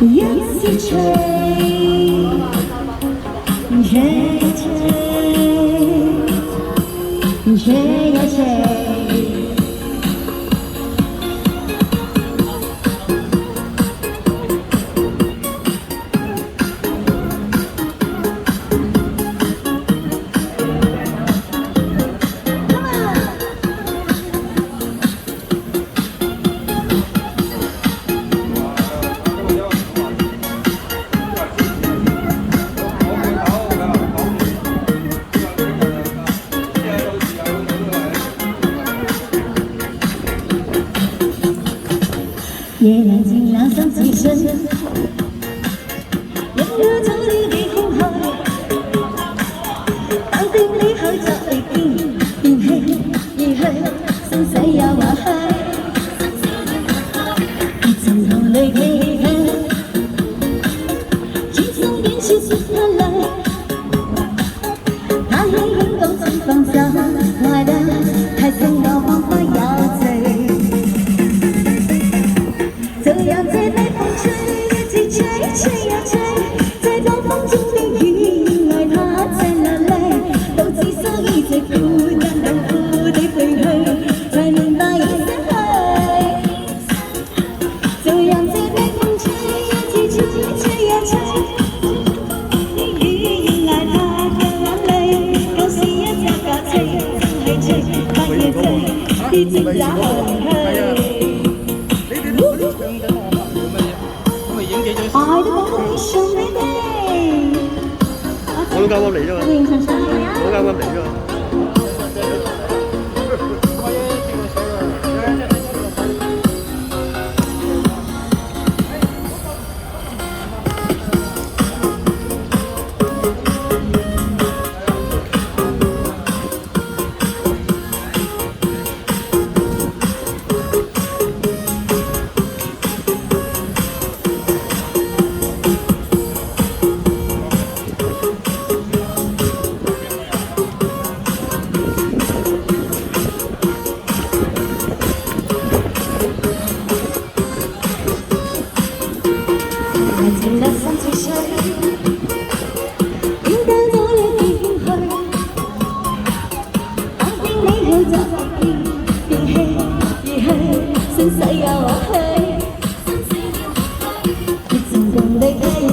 一絲吹，吹吹，吹呀吹。 夜阑靜冷心自信，一於早啲幾空虛，等定你去就嚟變氣而去，生死也話去，別曾同你期盼，轉身便消失不來，他輕輕講請放手，愛得太深我彷彿有罪。 就讓這微風吹，一直吹，吹呀吹，在暴風中的雨，愛它在哪裏？獨自守一直孤單痛苦地飛去，才明白已失去。就讓這微風吹，一直吹，吹呀吹，的雨愛它在哪裏？舊時一隻架吹，真係吹，不要追，啲直打去。 愛都講到你上你哋，我都啱啱嚟啫嘛，我啱啱嚟啫嘛。 冷靜的心似水，點解咗你變去？等定你去就變氣而去，生死也話去，別曾共你契。